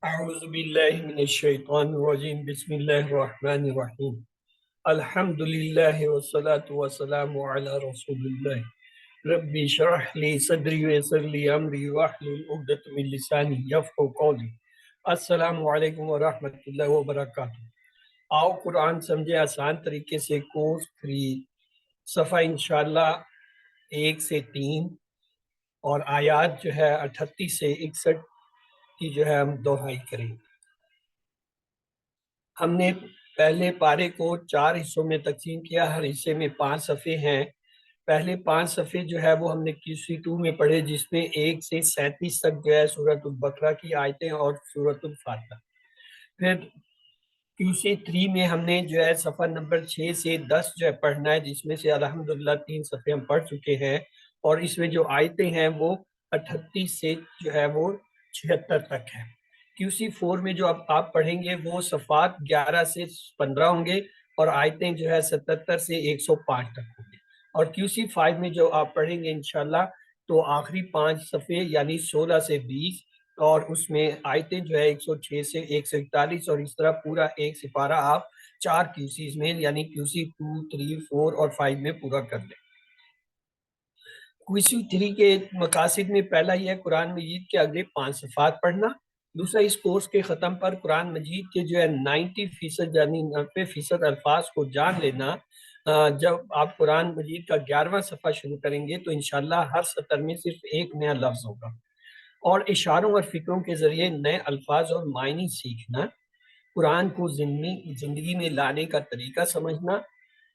اعوذ باللہ من الشیطان الرجیم بسم اللہ الرحمن الرحیم الحمد للہ والصلاة والسلام علی رسول اللہ ربی شرح لی صدری ویسر لی امری واحلل عقدۃ من لسانی یفقهوا قولی السلام علیکم ورحمۃ اللہ وبرکاتہ۔ آؤ قرآن سمجھے آسان طریقے سے کورس 3 صفحہ انشاءاللہ 1 سے 3 اور آیات جو ہے 38 سے 61 کی جو ہے ہم دہرائی کریں گے۔ ہم نے پہلے پارے کو 4 حصوں میں تقسیم کیا، ہر حصے میں 5 صفحے ہیں۔ پہلے 5 صفحے جو ہے وہ ہم نے QC2 میں پڑھے، جس میں 1 سے 37 تک جو ہے سورۃ البقرہ کی آیتیں اور سورۃ الفاتحہ۔ پھر QC3 میں ہم نے جو ہے صفحہ نمبر 6 سے 10 جو ہے پڑھنا ہے، جس میں سے الحمدللہ 3 صفحے ہم پڑھ چکے ہیں، اور اس میں جو آیتیں ہیں وہ 38 سے جو ہے وہ 76 تک ہیں۔ QC4 میں جو اب آپ پڑھیں گے وہ صفحات 11 سے 15 ہوں گے، اور آیتیں جو ہے 77 سے 105 تک ہوں گے۔ اور QC5 میں جو آپ پڑھیں گے انشاءاللہ تو آخری 5 صفحے یعنی 16 سے 20، اور اس میں آیتیں جو ہے 106 سے 141، اور اس طرح پورا ایک سپارہ آپ 4 QCs میں یعنی QC2، 3، 4 اور 5 میں پورا کر لیں۔ QC3 کے مقاصد میں پہلا یہ ہے قرآن مجید کے اگلے 5 صفحات پڑھنا۔ دوسرا، اس کورس کے ختم پر قرآن مجید کے جو ہے 90% یعنی 90% الفاظ کو جان لینا۔ جب آپ قرآن مجید کا 11واں صفحہ شروع کریں گے تو انشاءاللہ ہر سطر میں صرف ایک نیا لفظ ہوگا، اور اشاروں اور فکروں کے ذریعے نئے الفاظ اور معنی سیکھنا، قرآن کو زندگی میں لانے کا طریقہ سمجھنا،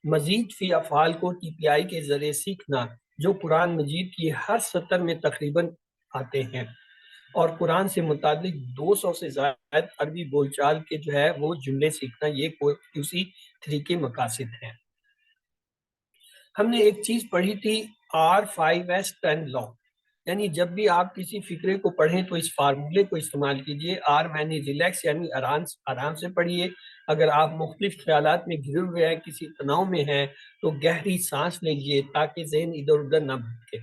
مزید فی افعال کو TPI کے ذریعے سیکھنا جو قرآن مجید کی ہر سطر میں تقریباً آتے ہیں، اور قرآن سے متعلق 200 سے زائد عربی بول چال کے جو ہے وہ جملے سیکھنا، یہ QC3 کے مقاصد ہیں۔ ہم نے ایک چیز پڑھی تھی R5S10 لا، یعنی جب بھی آپ کسی فکرے کو پڑھیں تو اس فارمولے کو استعمال کیجئے۔ R معنی ریلیکس یعنی آرام سے پڑھیے۔ اگر آپ مختلف خیالات میں گھرے ہوئے ہیں، کسی تناؤ میں ہیں، تو گہری سانس لیجئے تاکہ ذہن ادھر ادھر نہ بھٹکے۔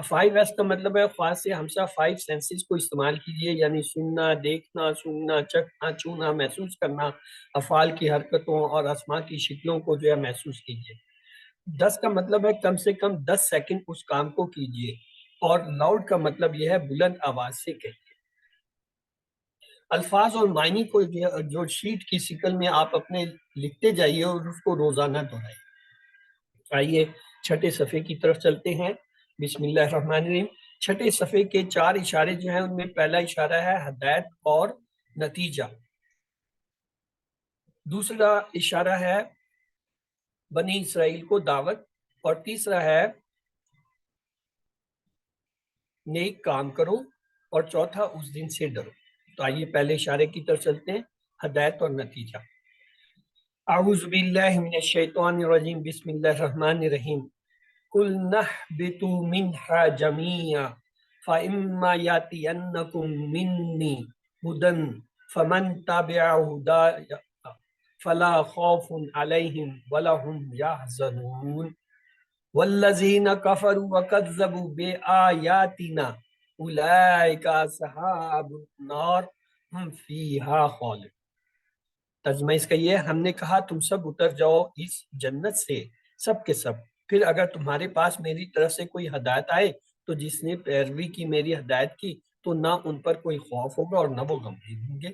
5S کا مطلب ہے خاص سے ہمسا 5 سینسز کو استعمال کیجئے، یعنی سننا، دیکھنا، سونگنا، چکھنا، چھونا، محسوس کرنا، افعال کی حرکتوں اور اسماء کی شکلوں کو جو ہے محسوس کیجئے۔ 10 کا مطلب ہے کم سے کم 10 سیکنڈ اس کام کو کیجئے، اور لاؤڈ کا مطلب یہ ہے بلند آواز سے کہیے۔ الفاظ اور معنی کو جو شیٹ کی شکل میں آپ اپنے لکھتے جائیے اور اس کو روزانہ دہرائیے۔ آئیے چھٹے صفحے کی طرف چلتے ہیں۔ بسم اللہ الرحمن الرحیم۔ چھٹے صفحے کے 4 اشارے جو ہیں ان میں پہلا اشارہ ہے ہدایت اور نتیجہ، دوسرا اشارہ ہے بنی اسرائیل کو دعوت، اور تیسرا ہے نیک کام کرو، اور چوتھا اس دن سے ڈرو۔ تو آئیے پہلے اشارے کی طرف چلتے ہیں، ہدایت اور نتیجہ۔ اعوذ باللہ من الشیطان الرجیم بسم اللہ الرحمن الرحیم۔ قُلْ نَهْبِطُوا مِنْهَا جَمِيعًا فَإِمَّا يَأْتِيَنَّكُم مِّنِّي هُدًى فَمَن تَبِعَ هُدَايَ فَلَا خَوْفٌ عَلَيْهِمْ وَلَا هُمْ يَحْزَنُونَ وَالَّذِينَ كَفَرُوا وَكَذَّبُوا بِآيَاتِنَا أُولَٰئِكَ أَصْحَابُ النَّارِ هُمْ فِيهَا خَالِدُونَ۔ ترجمہ اس کا یہ ہے، ہم نے کہا تم سب اتر جاؤ اس جنت سے سب کے سب، پھر اگر تمہارے پاس میری طرف سے کوئی ہدایت آئے تو جس نے پیروی کی میری ہدایت کی تو نہ ان پر کوئی خوف ہوگا اور نہ وہ غمگین ہوں گے،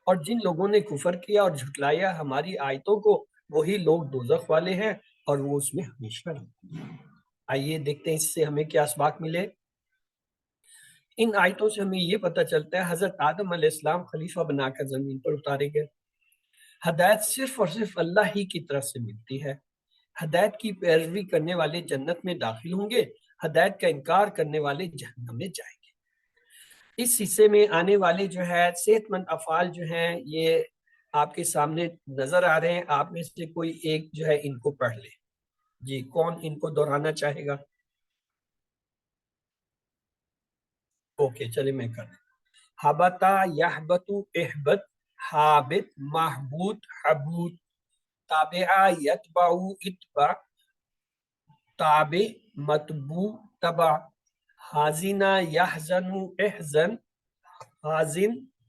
اور جن لوگوں نے کفر کیا اور جھٹلایا ہماری آیتوں کو وہی لوگ دوزخ والے ہیں اور وہ اس میں ہمیشہ رہیں گے۔ آئیے دیکھتے ہیں اس سے ہمیں کیا اسباق ملے۔ ان آیتوں سے ہمیں یہ پتہ چلتا ہے حضرت آدم علیہ السلام خلیفہ بنا کر زمین پر اتارے گئے۔ ہدایت صرف اور صرف اللہ ہی کی طرف سے ملتی ہے۔ ہدایت کی پیروی کرنے والے جنت میں داخل ہوں گے، ہدایت کا انکار کرنے والے جہنم میں جائیں گے۔ اس حصے میں آنے والے جو ہے صحت مند افعال جو ہیں یہ آپ کے سامنے نظر آ رہے ہیں، آپ میں سے کوئی ایک جو ہے ان کو پڑھ لے۔ جی کون ان کو دہرانا چاہے گا؟ اوکے چلے میں کر دیں۔ حبتا یحبتو احبت، حابت محبوط حبوط، تابعہ یتبعو اتبع، تابع متبوع تبع، حازنہ یحزن احزن، حازن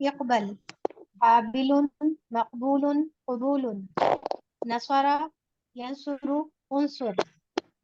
يقبل قابل مقبول قبول نصر ينصر انصر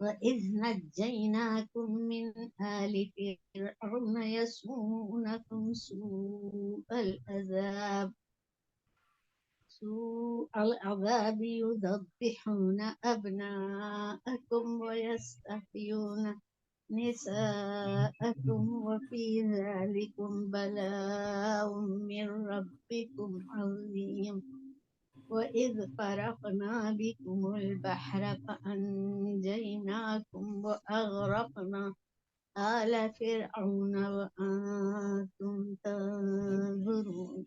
وإذ نجيناكم من آل فرعون يسومونكم سوء العذاب يذبحون أبناءكم ويستحيون نساءكم وفي ذلكم بلاء من ربكم عظيم. وإذ فرقنا بكم البحر فأنجيناكم وأغرقنا آل فرعون وأنتم تنظرون.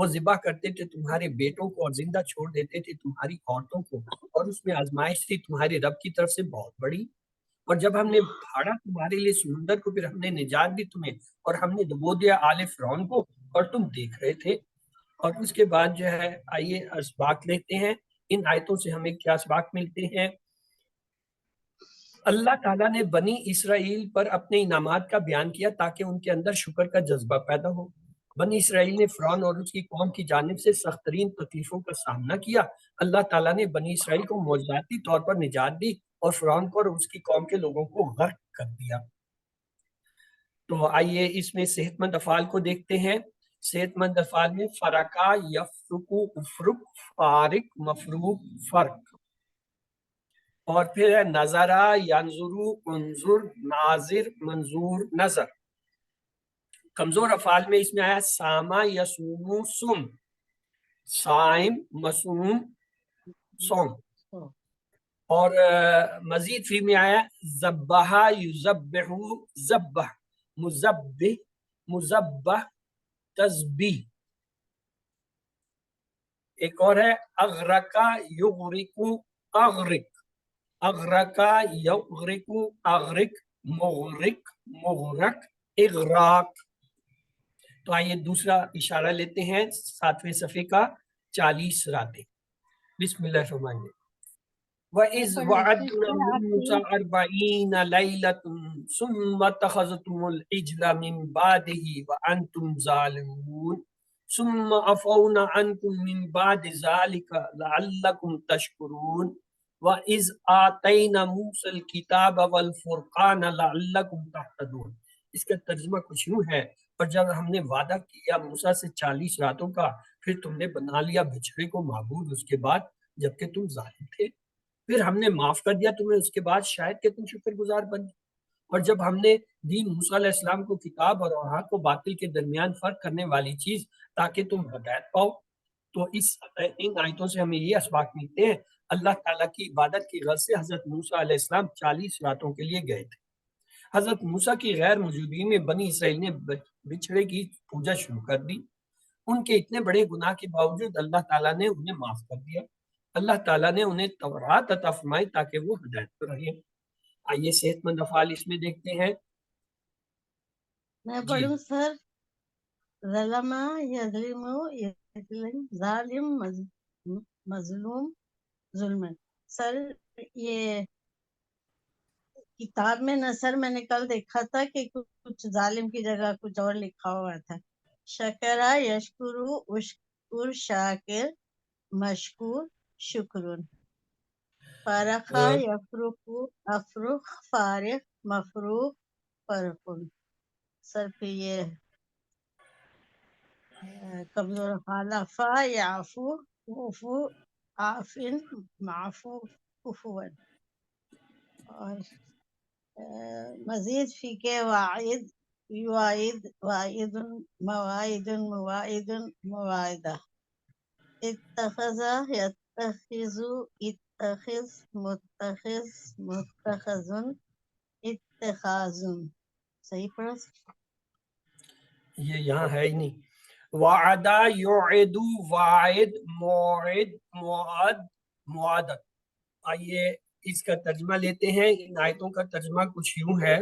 وہ ذبح کرتے تھے تمہارے بیٹوں کو اور زندہ چھوڑ دیتے تھے تمہاری عورتوں کو، اور اس میں آزمائش تھی تمہارے رب کی طرف سے بہت بڑی۔ اور جب ہم نے پھاڑا تمہارے لیے سمندر کو، پھر ہم نے نجات دی تمہیں، اور ہم نے ڈبو دیا آل فرعون کو، اور تم دیکھ رہے تھے۔ اور اس کے بعد جو ہے آئیے اسباق لیتے ہیں۔ ان آیتوں سے ہمیں کیا اسباق ملتے ہیں؟ اللہ تعالیٰ نے بنی اسرائیل پر اپنے انعامات کا بیان کیا تاکہ ان کے اندر شکر کا جذبہ پیدا ہو۔ بنی اسرائیل نے فرعون اور اس کی قوم کی جانب سے سخت ترین تکلیفوں کا سامنا کیا۔ اللہ تعالیٰ نے بنی اسرائیل کو معجزاتی طور پر نجات دی اور فرعون کو اور اس کی قوم کے لوگوں کو غرق کر دیا۔ تو آئیے اس میں صحت مند افعال کو دیکھتے ہیں۔ صحت مند افعال میں فرقہ، یفرقو، افرق، فارق، مفروق، فرق، اور پھر ہے نظرہ، ینظرو، انظر، ناظر، منظور، نظر۔ کمزور افعال میں اس میں آیا ساما، یسوم، سم، صائم، مصوم، صوم، اور مزید فی میں آیا ذبح، یذبح، ذبح، مذبح، مذبح، تذبیح۔ ایک اور ہے اغرقا، یغرق، اغرق، اغرقا، یغرق، اغرق، مغرق، مغرق، اغراق۔ تو آئیے دوسرا اشارہ لیتے ہیں 7ویں صفحے کا 40 راتیں۔ بسم اللہ الرحمن الرحیم۔ وَإِذْ وَعَدْنَا مُوسَىٰ 40 لَيْلَةً ثُمَّ اتَّخَذْتُمُ الْعِجْلَ مِن بَعْدِهِ وَأَنْتُمْ ظَالِمُونَ ثُمَّ عَفَوْنَا عَنْكُم مِّن بَعْدِ ذَلِكَ لَعَلَّكُمْ تَشْكُرُونَ وَإِذْ آتَيْنَا مُوسَىٰ الْكِتَابَ وَالْفُرْقَانَ لَعَلَّكُمْ تَهْتَدُونَ۔ اس کا ترجمہ کچھ یوں ہے، اور جب ہم نے وعدہ کیا موسیٰ سے 40 راتوں کا، پھر تم نے بنا لیا بچھڑے کو معبود اس کے بعد جبکہ تم ظالم تھے، پھر ہم نے معاف کر دیا تمہیں اس کے بعد شاید کہ تم شکر گزار بن جاؤ۔ اور جب ہم نے دی موسیٰ علیہ السلام کو کتاب اور حق و باطل کے درمیان فرق کرنے والی چیز تاکہ تم ہدایت پاؤ، تو ان آیتوں سے ہمیں یہ اسباق ملتے ہیں۔ اللہ تعالیٰ کی عبادت کی غرض سے حضرت موسیٰ علیہ السلام 40 راتوں کے لیے گئے تھے۔ حضرت موسیٰ کی غیر موجودگی میں بنی اسرائیل نے بچھڑے کی پوجا شروع کر دی۔ ان کے اتنے بڑے گناہ کے باوجود اللہ تعالیٰ نے انہیں معاف کر دیا۔ اللہ تعالیٰ نے انہیں تورات عطا فرمائی تاکہ وہ ہدایت پر رہیں۔ آئیے صحت مند افعال اس میں دیکھتے ہیں۔ میں پڑھوں سر؟ ظلم، یظلم، یظلم، ظالم، مظلوم، ظلم۔ سر یہ کتاب میں نہ سر میں نے کل دیکھا تھا کہ کچھ ظالم کی جگہ کچھ اور لکھا ہوا تھا۔ شکرہ، یشکرو، اشکر، شاکر، مشکور، شکرن۔ فرقہ، یفرقو، افرق، فارق، مفروق، فرقن۔ سر پہ یہ کمزور افعال عفا، یعفو، عفو، عافن، معفو، عفون۔ اور مزید فی کے واعد، یواعد، واعد، مواعد، مواعد، مواعدہ۔ اتخذ، یتخذ، اتخذ، متخذ، متخذن، اتخاذن۔ صحیح پڑھا؟ یہ یہاں ہے ہی نہیں۔ وعدہ، یعد، واعد، موعد، موعد، موعدت۔ آئیے اس کا ترجمہ لیتے ہیں۔ ان آیتوں کا ترجمہ کچھ یوں ہے،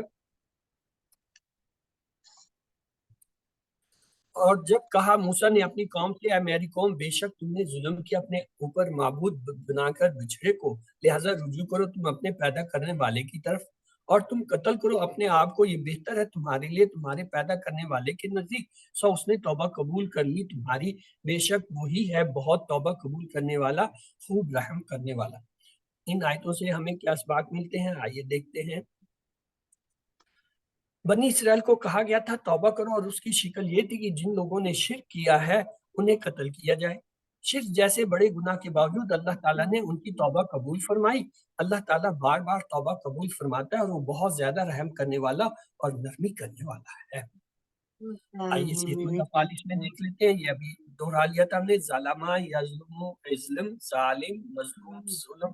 اور جب کہا موسیٰ نے اپنی قوم سے، اے میری قوم، بے شک تم نے ظلم کیا اپنے اوپر معبود بنا کر بچھڑے کو، لہٰذا رجوع کرو تم اپنے پیدا کرنے والے کی طرف، اور تم قتل کرو اپنے آپ کو، یہ بہتر ہے تمہارے لیے تمہارے پیدا کرنے والے کے نزدیک، سو اس نے توبہ قبول کر لی تمہاری، بے شک وہی ہے بہت توبہ قبول کرنے والا، خوب رحم کرنے والا۔ ان آیتوں سے ہمیں کیا اسباق ملتے ہیں؟ آئیے دیکھتے ہیں۔ بنی اسرائیل کو کہا گیا تھا توبہ کرو، اور اس کی شکل یہ تھی کہ جن لوگوں نے شرک کیا ہے انہیں قتل کیا جائے۔ شرک جیسے بڑے گناہ کے باوجود اللہ تعالیٰ نے ان کی توبہ قبول فرمائی۔ اللہ تعالیٰ بار بار توبہ قبول فرماتا ہے، اور وہ بہت زیادہ رحم کرنے والا اور نرمی کرنے والا ہے۔ آئیے صحت مند افعال اس میں دیکھ لیتے ہیں۔ یہ ابھی دوہرا لیا تھا ہم نے، ظلمہ، یظلم، اظلم، ظالم، مظلوم، ظلم،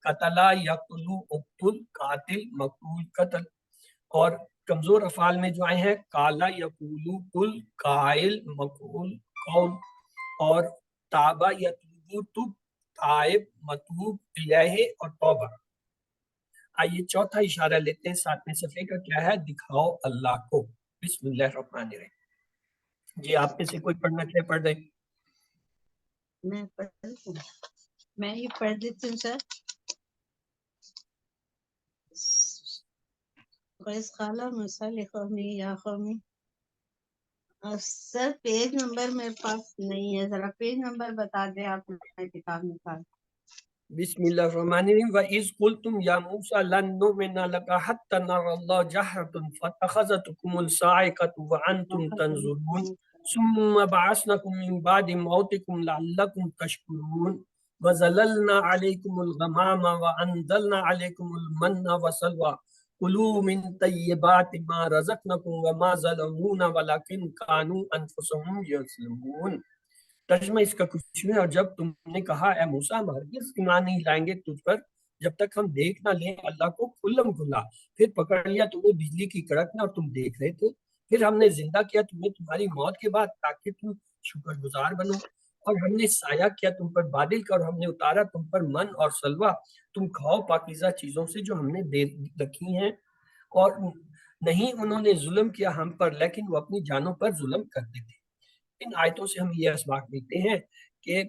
قتلہ، یقتل، اقتل، قاتل، مقتول، قتل۔ اور کمزور افعال میں جو آئے ہیں، کالا، یقولو، قل، قائل، مقول، قول۔ اور تابا یتوبو تب، تائب، متوب، الہ اور توبہ۔ آئیے چوتھا اشارہ لیتے ہیں 7ویں صفحے کا، کیا ہے؟ دکھاؤ اللہ کو۔ بسم اللہ الرحمن الرحیم۔ جی آپ میں سے کوئی پڑھنا چاہے پڑھ دیں۔ میں پڑھ لیتی ہوں، میں یہ پڑھ لیتی ہوں سر۔ وَإِذْ قَالَ مُوسَىٰ لِقَوْمِهِ يَا قَوْمِ، سر پیج نمبر میرے پاس نہیں ہے، ذرا پیج نمبر بتا دیں آپ، میں کتاب نکال۔ بسم اللہ الرحمن الرحیم۔ وَإِذْ قُلْتُمْ يَا مُوسَىٰ لَن نُّؤْمِنَ لَكَ حَتَّىٰ نَرَى اللَّهَ جَهْرَةً فَأَخَذَتْكُمُ الصَّاعِقَةُ وَأَنْتُمْ تَنظُرُونَ ثُمَّ بَعَثْنَاكُم مِّن بَعْدِ مَوْتِكُمْ لَعَلَّكُمْ تَشْكُرُونَ وَظَلَلْنَا عَلَيْكُمُ الْغَمَامَ وَأَنزَلْنَا عَلَيْكُمُ الْمَنَّ وَالسَّلْوَىٰ كُلُوا مِن طَيِّبَاتِ مَا رَزَقْنَاكُمْ وَمَا ظَلَمُونَا وَلَٰكِن كَانُوا أَنفُسَهُمْ يَظْلِمُونَ۔ ترجمہ اس کا کچھ نہیں، اور جب تم نے کہا اے موسیٰ ہم ہرگز ایمان نہیں لائیں گے تجھ پر جب تک ہم دیکھ نہ لیں اللہ کو کھلم کھلا، پھر پکڑ لیا تمہیں بجلی کی کڑک نے اور تم دیکھ رہے تھے، پھر ہم نے زندہ کیا تمہیں تمہاری موت کے بعد تاکہ تم شکر گزار بنو، اور ہم نے سایہ کیا تم پر بادل کا، اور ہم نے اتارا تم پر من اور سلوہ، تم کھاؤ پاکیزہ چیزوں سے جو ہم نے دے رکھی ہیں، اور نہیں انہوں نے ظلم کیا ہم پر لیکن وہ اپنی جانوں پر ظلم کرتے تھے۔ ان آیتوں سے ہم یہ اسباق دیکھتے ہیں کہ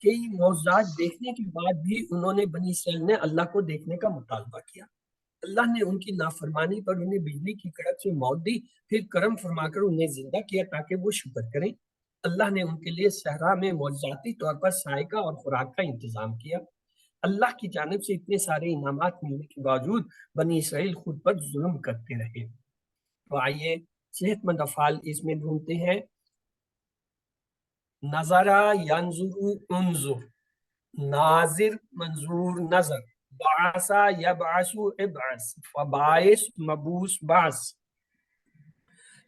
کئی معجزات دیکھنے کے بعد بھی انہوں نے بنی اسرائیل نے اللہ کو دیکھنے کا مطالبہ کیا۔ اللہ نے ان کی نافرمانی پر انہیں بجلی کی کڑک سے موت دی، پھر کرم فرما کر انہیں زندہ کیا تاکہ وہ شکر کریں۔ اللہ نے ان کے لیے صحرا میں معجزاتی طور پر سائے کا اور خوراک کا انتظام کیا۔ اللہ کی جانب سے اتنے سارے انعامات ملنے کے باوجود بنی اسرائیل خود پر ظلم کرتے رہے۔ تو آئیے صحت مند افعال اس میں ڈھونڈتے ہیں۔ نظرہ ینظر انظر، ناظر منظور نظر، بعثا یبعث ابعث، فباعث مبعوث بعث،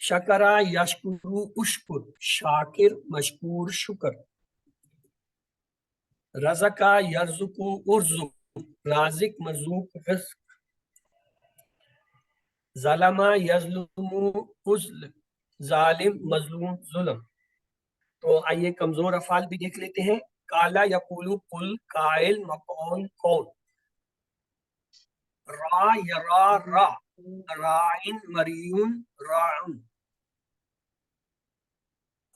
شکرہ یشکر اشکر، شاکر مشکور شکر، رزقہ یرزق ارزق، رازق مرزوق رزق، ظلمہ یظلم عزل، ظالم مظلوم ظلم۔ تو آئیے کمزور افعال بھی دیکھ لیتے ہیں۔ کالا یقولو قل، قائل مقول قول، را یرا را، رائن مریون راعن،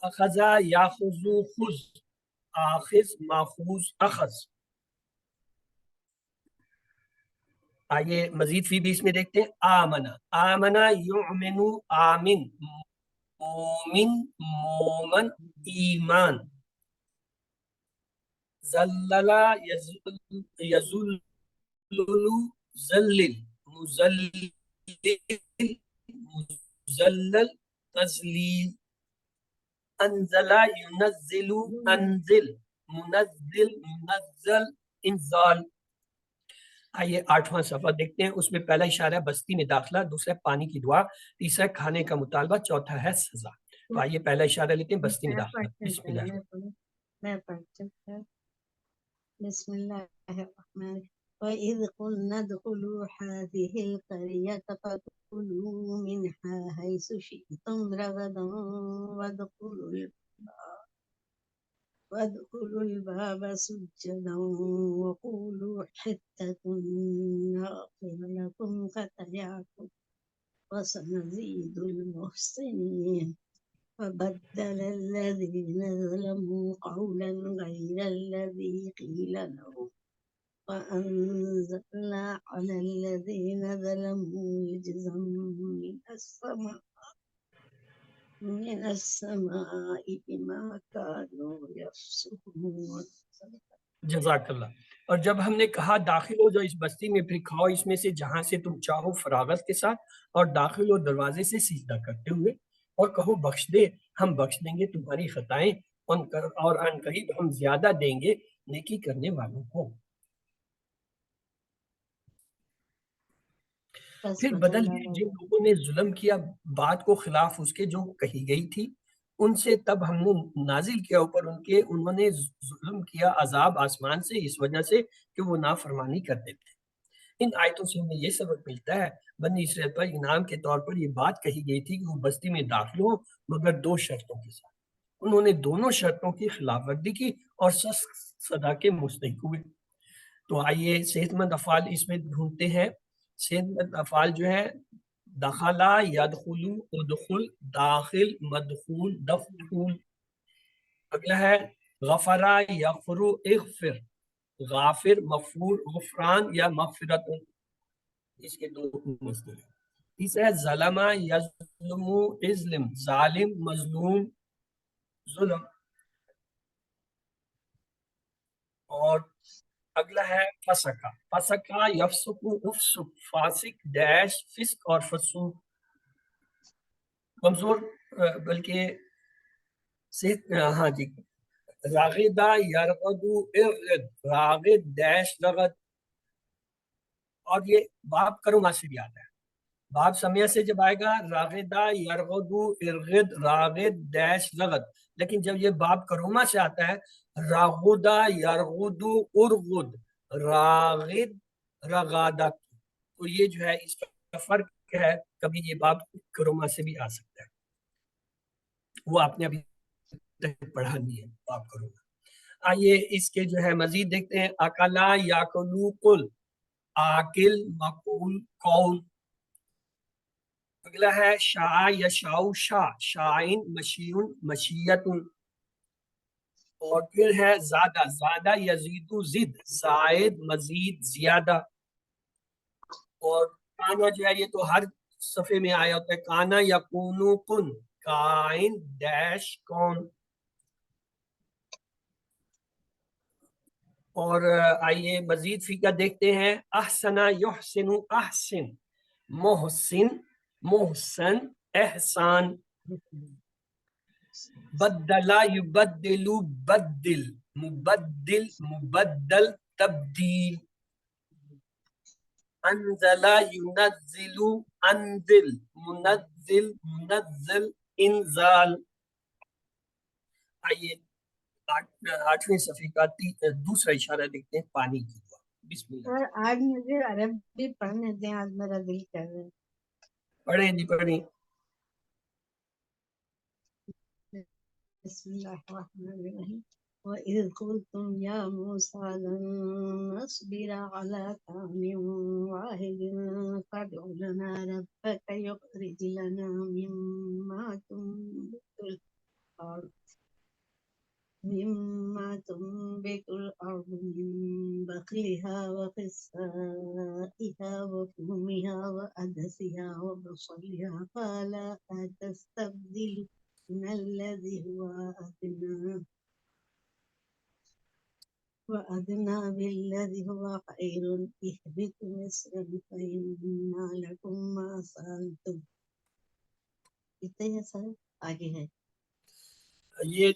اخذا یاخذو خذ، آخذ ماخوذ اخذ۔ آئیے مزید فی بھی اس میں دیکھتے ہیں۔ آمنا، آمنا یؤمنو آمن، مومن مومن ایمان، زللا یزلل زلل، مزلل مزلل تزلیل، انزل ینزل انزل، منزل منزل انزال۔ آئیے 8واں صفحہ دیکھتے ہیں، اس میں پہلا اشارہ ہے بستی میں داخلہ، دوسرا ہے پانی کی دعا، تیسرا کھانے کا مطالبہ، چوتھا ہے سزا۔ تو آئیے پہلا اشارہ لیتے ہیں بستی میں داخلہ۔ بسم اللہ۔ میں پڑھتی ہوں۔ بسم اللہ الرحمن الرحیم۔ وَإِذْ قُلْنَا ادْخُلُوا هَٰذِهِ الْقَرْيَةَ فَكُلُوا مِنْهَا حَيْثُ شِئْتُمْ رَغَدًا وَادْخُلُوا الْبَابَ سُجَّدًا وَقُولُوا حِطَّةٌ نَغْفِرْ لَكُمْ خَطَايَاكُمْ وَسَنَزِيدُ الْمُحْسِنِينَ۔ فَبَدَّلَ الَّذِينَ ظَلَمُوا قَوْلًا غَيْرَ الَّذِي قِيلَ لَهُمْ فَأَنزَلْنَا عَلَى الَّذِينَ ظَلَمُوا رِجْزًا من السماء بما كانوا يفسقون۔ جزاک اللہ۔ اور جب ہم نے کہا داخل ہو جو اس بستی میں، پھر کھاؤ اس میں سے جہاں سے تم چاہو فراغت کے ساتھ، اور داخل ہو دروازے سے سجدہ کرتے ہوئے، اور کہو بخش دے، ہم بخش دیں گے تمہاری خطائیں، اور ان قریب ہم زیادہ دیں گے نیکی کرنے والوں کو۔ پھر بدل گئے جن لوگوں نے ظلم کیا بات کو خلاف اس کے جو کہی گئی تھی ان سے، تب ہم نے نازل کیا اوپر ان کے، انہوں نے ظلم کیا عذاب آسمان سے اس وجہ سے کہ وہ نافرمانی کرتے تھے۔ ان آیتوں سے ہمیں یہ سبق ملتا ہے بنی اسرائیل پر انعام کے طور پر یہ بات کہی گئی تھی کہ وہ بستی میں داخل ہوں مگر 2 شرطوں کے ساتھ۔ انہوں نے دونوں شرطوں کی خلاف ورزی کی اور سزا کے مستحق ہوئے۔ تو آئیے صحت مند افعال اس میں ڈھونڈتے ہیں۔ صحت مند افعال جو ہے دخلا، یدخلو، ادخل، داخل، مدخول، دخول۔ اگلا ہے غفرا، یغفرو، اغفر، غافر، مغفور، غفران یا مغفرت، اس کے دو مصدر ہیں۔ تیسرا ہے ظلم، یظلم، اظلم، ظالم، مظلوم، ظلم۔ اور اگلا ہے فسقہ، فسقہ، یفسق، افسق، فاسق، ڈیش، فسق اور فسوق۔ کمزور بلکہ صحت، ہاں جی، راغدہ، یرغدو، ارغد، راغد، ڈیش، رغد۔ اور یہ باب کرما سے بھی آتا ہے، باب سمیہ سے جب آئے گا راغدہ، یرغدو، ارغد، راغد، ڈیش، رغد، لیکن جب یہ باب کروما سے آتا ہے راغدہ، یرغدو، ارغد، راغد، رغادت، تو یہ جو ہے اس کا فرق ہے، کبھی یہ باب کروما سے بھی آ سکتا ہے، وہ آپ نے ابھی پڑھا نہیں ہے باب کروما۔ آئیے اس کے جو ہے مزید دیکھتے ہیں، اکلا، یاکلو، قل، آکل، مقول، قول۔ اگلا ہے شاء، یشاء، شاء، شائن، مشیون، مشیت۔ اور پھر ہے زادہ، زادہ، یزید، زد، زائد، مزید، زیادہ۔ اور کانا جو ہے یہ تو ہر صفحے میں آیا ہوتا ہے، کانا، یکونو، کن، کائن، ڈیش، کون۔ اور آئیے مزید فقہ دیکھتے ہیں، احسنا، یحسن، احسن، محسن، محسن، احسان، بدلا، یبدل، بدل، مبدل، مبدل، تبدیل، انزل، ينزل، انزل، منزل، منزل، انزال۔ آئیے آٹھویں صفحے کا دوسرا اشارہ دیکھتے ہیں، پانی کی دعا۔ بسم اللہ، سر آج مجھے عربی پڑھنے دیں، آج میرا دل کر رہا ہے۔ پڑھیں جی پڑھیں۔ بسم اللہ الرحمن الرحیم۔ وَإِذْ قُلْتُمْ يَا مُوسَىٰ لَن نَّصْبِرَ عَلَىٰ طَعَامٍ وَاحِدٍ فَادْعُ لَنَا رَبَّكَ يُخْرِجْ لَنَا مِمَّا تُنبِتُ الْأَرْضُ مِن بَقْلِهَا وَقِثَّائِهَا وَفُومِهَا وَعَدَسِهَا وَبَصَلِهَا قَالَ أَتَسْتَبْدِلُونَ الَّذِي هُوَ أَدْنَىٰ بِالَّذِي هُوَ خَيْرٌ اهْبِطُوا مِصْرًا فَإِنَّ لَكُم مَّا سَأَلْتُمْ۔ اتنے ہی سر آگے ہے،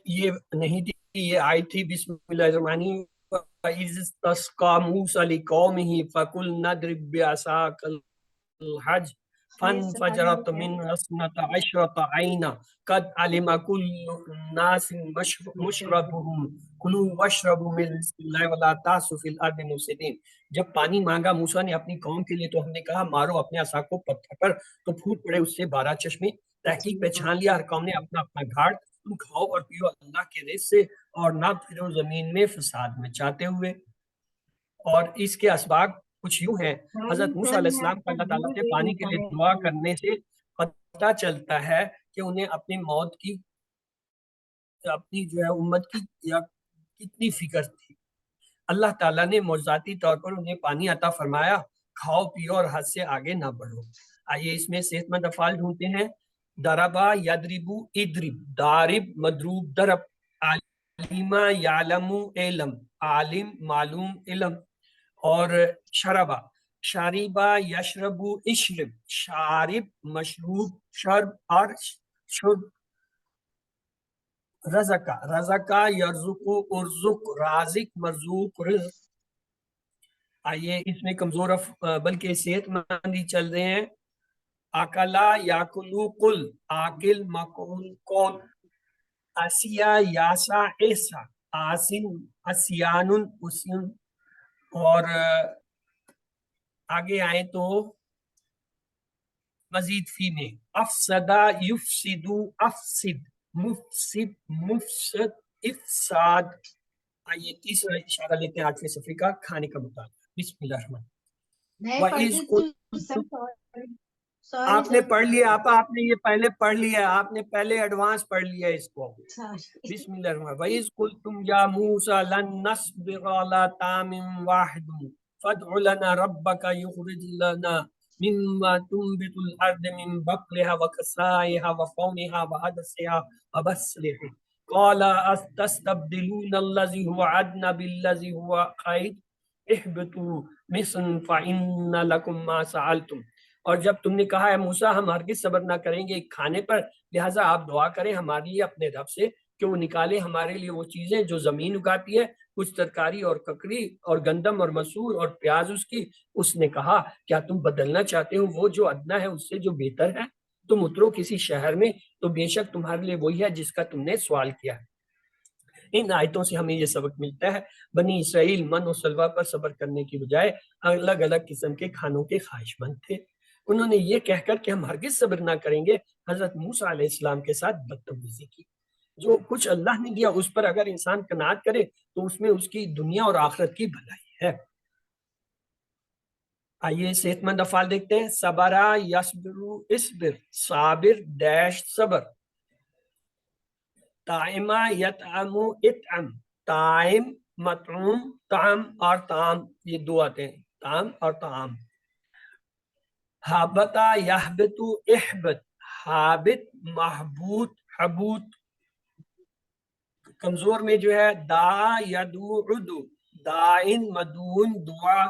یہ نہیں تھی، یہ آئی تھی بسم اللہ الرحمن الرحیم، وَإِذِ اسْتَسْقَىٰ مُوسَىٰ لِقَوْمِهِ فَقُلْنَا اضْرِب بِّعَصَاكَ الْحَجَرَ فَانفَجَرَتْ مِنْهُ اثْنَتَا عَشْرَةَ عَيْنًا قَدْ عَلِمَ كُلُّ أُنَاسٍ مَّشْرَبَهُمْ كُلُوا وَاشْرَبُوا مِن رِّزْقِ اللَّهِ وَلَا تَعْثُوا فِي الْأَرْضِ مُفْسِدِينَ۔ جب پانی مانگا موسیٰ نے اپنی قوم کے لیے تو ہم نے کہا مارو اپنے عصا کو پتھر پر، تو پھوٹ پڑے اس سے 12 چشمے۔ تحقیق پہچان لیا ہر قوم نے اپنا اپنا گھاٹ، تم کھاؤ اور پیو اللہ کے رزق سے اور نہ پھرو زمین میں فساد مچاتے ہوئے۔ اور اس کے اسباب کچھ یوں ہیں، حضرت موسیٰ علیہ السلام کو اللہ تعالیٰ سے پانی کے لیے دعا کرنے سے پتہ چلتا ہے کہ انہیں اپنی موت کی، اپنی جو ہے امت کی یا کتنی فکر تھی۔ اللہ تعالیٰ نے معجزاتی طور پر انہیں پانی عطا فرمایا، کھاؤ پیو اور حد سے آگے نہ بڑھو۔ آئیے اس میں صحت مند افعال ڈھونڈتے ہیں، ضربا، یضربو، اضرب، ضارب، مضروب، ضرب، علیما، یعلم، علم، عالم، معلوم، علم۔ اور شربا، شاربا، یشربو، اشرب، شارب، مشروب، شرب اور شرب۔ رزقا، رزقا، یرزقو، ارزق، رازق، مرزوق، رزق۔ آئیے اس میں کمزور بلکہ صحت مند ہی چل رہے ہیں، اکلا، یاکلو، قل، آکل، مقول، قول، اسیا، یاسا، ایسا، آسن، اسیان، اسن۔ اور آگے آئیں تو مزید فی میں افسدہ، یفسدو، افسد، مفسد مفسد افساد. آئیے تیسرا اشارہ لیتے ہیں 8ویں صفحے کا کھانے کا مطالعہ. بسم اللہ الرحمن میں وَإِذْ پڑھتی قُلْتُمْ. سر سوری آپ نے پڑھ لیا آپ نے یہ پہلے پڑھ لیا آپ نے پہلے ایڈوانس پڑھ لیا اس کو. بسم اللہ الرحمن الرحیم. وَإِذْ قُلْتُمْ يَا مُوسَى لَن نَّصْبِرَ عَلَىٰ طَعَامٍ وَاحِدٍ فَادْعُ لَنَا رَبَّكَ يُخْرِجْ لَنَا مِمَّا تُنبِتُ الْأَرْضُ مِن بَقْلِهَا وَقِثَّائِهَا وَفُومِهَا وَعَدَسِهَا وَبَصْلِهَا قَالَ أَتَسْتَبْدِلُونَ الَّذِي هُوَ أَدْنَىٰ بِالَّذِي هُوَ خَيْرٌ اهْبِطُوا مِصْرًا فَإِنَّ لَكُم مَّا سَأَلْتُمْ. اور جب تم نے کہا ہے موسیٰ ہم ہرگز صبر نہ کریں گے ایک کھانے پر، لہٰذا آپ دعا کریں ہمارے لیے اپنے رب سے کہ وہ نکالے ہمارے لیے وہ چیزیں جو زمین اگاتی ہے، کچھ ترکاری اور ککڑی اور گندم اور مسور اور پیاز اس کی. اس نے کہا کیا تم بدلنا چاہتے ہو وہ جو ادنا ہے اس سے جو بہتر ہے؟ تم اترو کسی شہر میں تو بے شک تمہارے لیے وہی ہے جس کا تم نے سوال کیا ہے. ان آیتوں سے ہمیں یہ سبق ملتا ہے بنی اسرائیل من و سلوہ پر صبر کرنے کی بجائے الگ الگ قسم کے کھانوں کے خواہش مند تھے. انہوں نے یہ کہہ کر کہ ہم ہرگز صبر نہ کریں گے حضرت موسیٰ علیہ السلام کے ساتھ بدتمیزی کی. جو کچھ اللہ نے دیا اس پر اگر انسان قناعت کرے تو اس میں اس کی دنیا اور آخرت کی بھلائی ہے. آئیے صحت مند افعال دیکھتے ہیں. صبرا یصبرو اصبر صابر ڈیش صبر. طائمہ یطعمو اطعم طائم مطعوم طعام اور طعام یہ دو آتے ہیں طعام اور طعام. حابتا یحبتو احبت حابت محبوط حبوط. کمزور میں جو ہے دا یدو عدو دائن مدون دعا.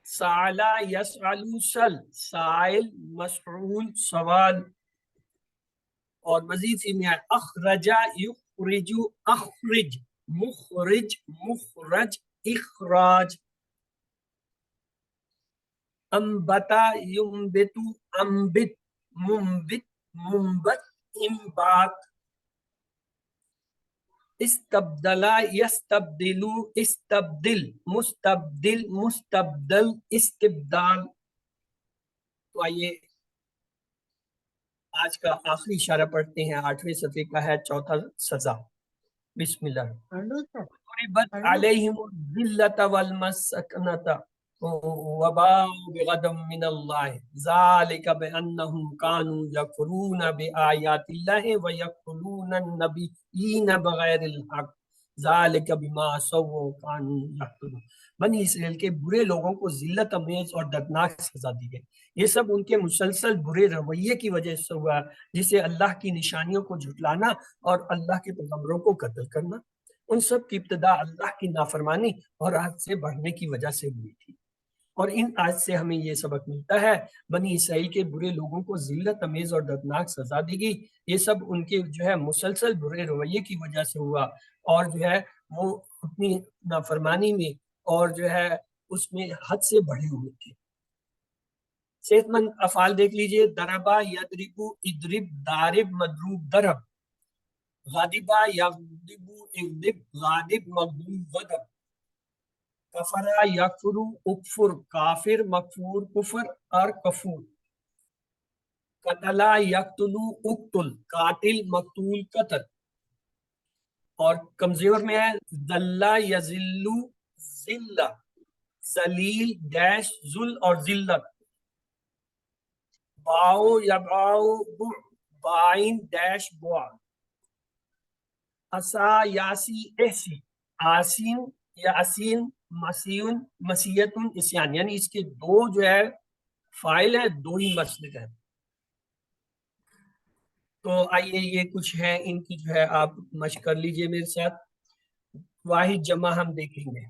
سالا یسعلو سل سائل مسعول سوال. اور مزید سی میں اخرجا یخرجو اخرج مخرج مخرج اخراج. انبتا ینبتو انبت منبت منبت انبات. استبدلا یستبدلو استبدل مستبدل مستبدل استبدال. تو آئیے آج کا آخری اشارہ پڑھتے ہیں 8ویں صفحے کا ہے چوتھا سزا. بسم اللہ. ضربت علیہم الذلۃ والمسکنۃ وباءوا بغضب من اللہ ذلک بانہم کانوا یکفرون بآیات اللہ ویقتلون النبیین بغیر الحق ذلک بما عصوا وکانوا یعتدون. بنی اسرائیل کے برے لوگوں کو ذلت امیز اور دردناک سزا دی گئی. یہ سب ان کے مسلسل برے رویے کی وجہ سے ہوا جسے اللہ کی نشانیوں کو جھٹلانا اور اللہ کے پیغمبروں کو قتل کرنا. ان سب کی ابتدا اللہ کی نافرمانی اور حد سے بڑھنے کی وجہ سے ہوئی تھی. اور ان آیت سے ہمیں یہ سبق ملتا ہے بنی اسرائیل کے برے لوگوں کو ذلت امیز اور دردناک سزا دی گئی. یہ سب ان کے جو ہے مسلسل برے رویے کی وجہ سے ہوا اور جو ہے وہ اپنی نافرمانی میں اور جو ہے اس میں حد سے بڑھے ہوئے تھے. صحت مند افعال دیکھ لیجئے. دربا یدربو ادرب دارب مدروب درب. غاضبا یغضبو اغضب غاضب مغضوب غضب. کفرا یکفرو اکفر کافر مکفور کفر اور کفور. قتلا یقتلو اقتل قاتل مقتول قتل. اور کمزور میں ہے ذلہ یذلو ذلہ ذلیل ڈیش ذل اور ذلت. باؤ یباؤ بع بائن ڈیش بع. اسا یاسی احسی آسین یاسین مسیون مسیتن اسیان. یعنی اس کے دو جو ہے فائل ہیں دو ہی مسلک ہیں. تو آئیے یہ کچھ ہے ان کی جو ہے آپ مشق کر لیجئے میرے ساتھ. واحد جمع ہم دیکھیں گے.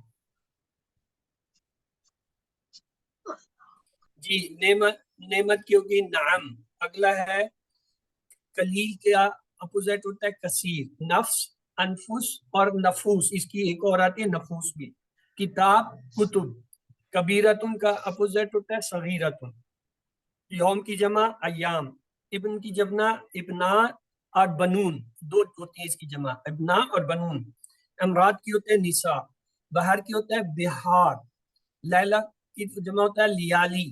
جی نعمت نعمت کی ہوگی نعم. اگلا ہے قلیل کا اپوزٹ ہوتا ہے کثیر. نفس انفس اور نفوس اس کی ایک اور آتی ہے نفوس بھی. کتاب کتب. کبیرتن کا اپوزٹ ہوتا ہے صغیرتن. یوم کی جمع ایام. ابن کی جمع ابنا اور بنون دو ہوتی ہے اس کی جمع ابنا اور بنون. امراض کی ہوتے ہیں نساء. بہر کی ہوتا ہے بہار. لیلہ کی جمع ہوتا ہے لیالی.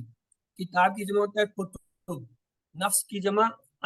کتاب کی جمع ہوتا ہے کتب. نفس کی جمع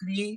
3,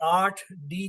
8D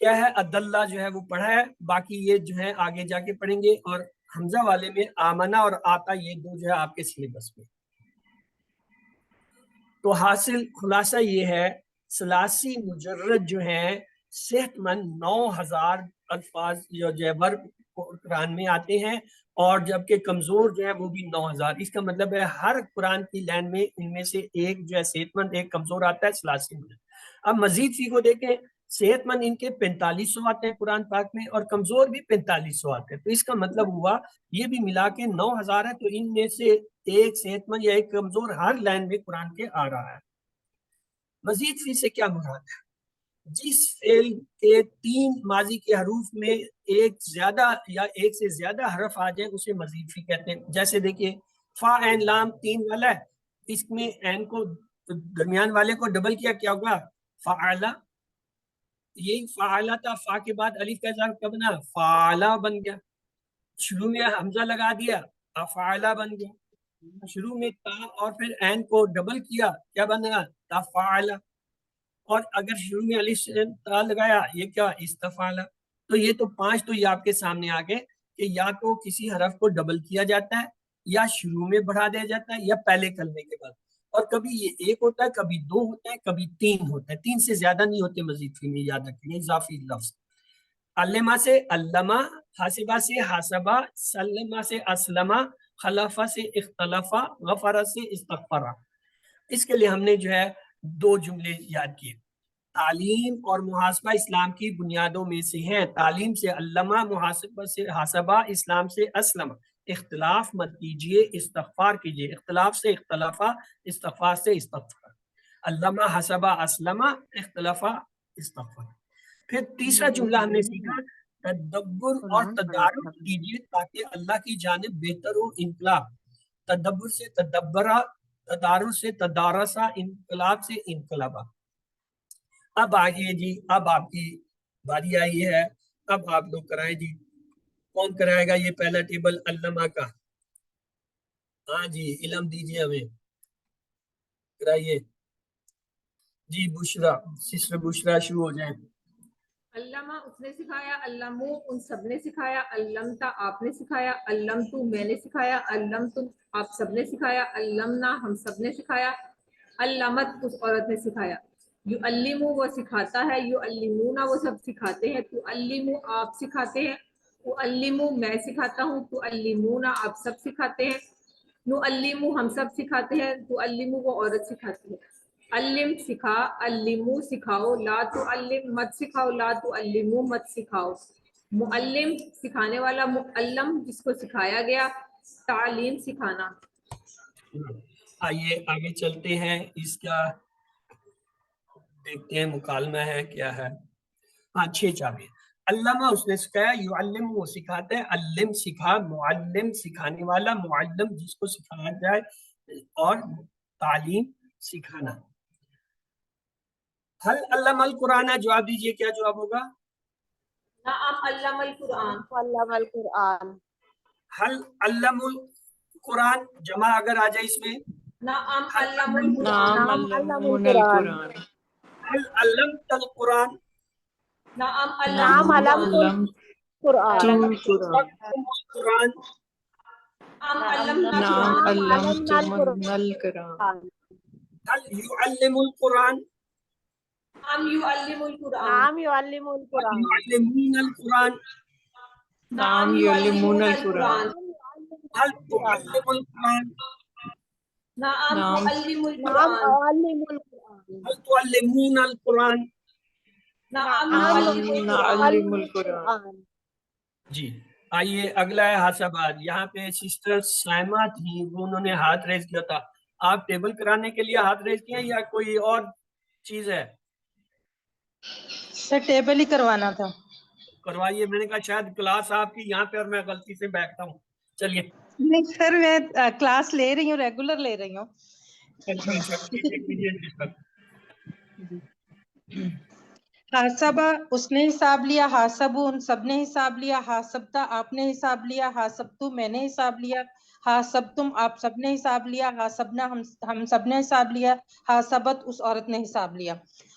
کیا ہے عدلہ جو ہے وہ پڑھا ہے، باقی یہ جو ہے آگے جا کے پڑھیں گے، اور حمزہ والے میں آمنہ اور آتا یہ دو جو ہے آپ کے سلیبس میں۔ تو حاصل خلاصہ یہ ہے ثلاثی مجرد جو ہیں صحت مند 9000 الفاظ جو ہے ورق قرآن میں آتے ہیں، اور جبکہ کمزور جو ہے وہ بھی 9000۔ اس کا مطلب ہے ہر قرآن کی لائن میں ان میں سے ایک جو ہے صحت مند ایک کمزور آتا ہے ثلاثی مجرد۔ اب مزید فی کو دیکھیں، صحت مند ان کے 4500 آتے ہیں قرآن پاک میں، اور کمزور بھی 4500 آتے ہیں، تو اس کا مطلب ہوا یہ بھی ملا کے 9000 ہے، تو ان میں سے ایک صحت مند یا ایک کمزور ہر لائن میں قرآن کے آ رہا ہے۔ مزید فی سے کیا مراد ہے؟ جس فعل کے 3 ماضی کے حروف میں ایک زیادہ یا ایک سے زیادہ حرف آ جائے اسے مزید فی کہتے ہیں۔ جیسے دیکھیے فا عین لام 3 والا ہے، اس میں عین کو درمیان والے کو ڈبل کیا، کیا ہوگا؟ فعلا، یہی فعلا تھا، فا کے بعد الف کا اظہار کب بنا؟ فعلا بن گیا۔ شروع میں حمزہ لگا دیا، افعلا بن گیا۔ شروع میں تا اور پھر عین کو ڈبل کیا، کیا بنا؟ تفعلا۔ اور اگر شروع میں الف سے تا لگایا، یہ کیا؟ استفعلا۔ تو یہ تو 5 تو یہ آپ کے سامنے آ گئے کہ یا تو کسی حرف کو ڈبل کیا جاتا ہے، یا شروع میں بڑھا دیا جاتا ہے، یا پہلے کلمے کے بعد، اور کبھی یہ 1 ہوتا ہے، کبھی 2 ہوتا ہے، کبھی 3 ہوتا ہے، 3 سے زیادہ نہیں ہوتے مزید فی میں، یاد رکھیں اضافی لفظ۔ علمہ سے علمہ، حاسبہ سے حاسبہ، سلمہ سے اسلمہ، خلفہ سے اختلفہ، غفرہ سے استغفرہ۔ اس کے لیے ہم نے جو ہے 2 جملے یاد کیے۔ تعلیم اور محاسبہ اسلام کی بنیادوں میں سے ہیں۔ تعلیم سے علمہ، محاسبہ سے حاسبہ، اسلام سے اسلمہ۔ اختلاف مت کیجیے، استغفار کیجیے۔ اختلاف سے اختلافہ، استغفار سے استغفار۔ علمہ، حسبہ، اسلمہ، اختلافہ، استغفار۔ پھر تیسرا جملہ ہم نے سیکھا تدبر اور تدارک کیجیے تاکہ اللہ کی جانب بہتر ہو انقلاب۔ تدبر سے تدبرہ، تدارک سے تدارسہ، انقلاب سے انقلابہ۔ اب آگے جی، اب آپ کی باری آئی ہے، اب آپ لوگ کرائیں جی۔ کون کرائے گا یہ پہلا ٹیبل علمہ کا؟ ہاں جی، علم دیجیے ہمیں، کرائیے جی۔ بشرا، سسٹر بشرا شروع ہو جائیں۔ علامہ اس نے سکھایا، علمو ان سب نے سکھایا، علمتا آپ نے سکھایا، علمتو میں نے سکھایا، علمتم آپ سب نے سکھایا، علمنا ہم سب نے سکھایا، علمت اس عورت نے سکھایا۔ یعلمو وہ سکھاتا ہے، یعلمونا وہ سب سکھاتے ہیں، تعلمو آپ سکھاتے ہیں، تعلمو میں سکھاتا ہوں، تعلمونا آپ سب سکھاتے ہیں، نعلمو ہم سب سکھاتے ہیں، تعلمو وہ عورت سکھاتی ہے۔ علم سکھا، علمو سکھاؤ، لا تعلم مت سکھاؤ، لا تعلمو مت سکھاؤ۔ معلم سکھانے والا، معلم جس کو سکھایا گیا، تعلیم سکھانا۔ آئیے آگے چلتے ہیں، اس کا دیکھتے ہیں مکالمہ ہے کیا ہے۔ ہاں 6 چابی۔ علامہ اس نے سکھایا، یعلم وہ سکھاتا ہے، علم سکھا، معلم سکھانے والا، معلم جس کو سکھایا جائے، اور تعلیم سکھانا۔ حل علم القرآن، جواب دیجئے کیا جواب ہوگا؟ نعم علم القرآن، علم القرآن، حل علم القرآن، جمع اگر آ جائے اس میں، نعم علم القرآن، نعم علم القرآن، حل علمت القرآن، نعم نعم علم علم القرآن، القرآن، نعم علمنا نعم القرآن، علمنا القرآن، حل يعلم القرآن، نعم يعلم القرآن، نعم يعلم حل القرآن، يعلمون القرآن، نعم يعلمون القرآن، هل تعلم القرآن، نعم تعلم نعم القرآن، أعلم القرآن، هل تعلمون القرآن۔ نعم نعم نعلم نعلم القرآن۔ جی آئیے اگلا ہے حسابات۔ یہاں پہ سسٹر سائمہ تھی، وہ انہوں نے ہاتھ ریز کیا تھا۔ آپ ٹیبل کرانے کے لیے ہاتھ ریز کیا یا کوئی اور چیز ہے؟ سر ٹیبل ہی کروانا تھا۔ کروائیے، میں نے کہا شاید کلاس آپ کی یہاں پہ اور میں غلطی سے بیٹھتا ہوں۔ چلیے نہیں سر، میں کلاس لے رہی ہوں، ریگولر لے رہی ہوں۔ حاسبہ اس نے حساب لیا، حاسبو ان سب نے حساب لیا، حاسبتا آپ نے حساب لیا، حاسبتو میں نے حساب لیا، حاسبتم آپ سب نے حساب لیا، حاسبنا ہم سب نے حساب لیا، حاسبت اس عورت نے حساب لیا۔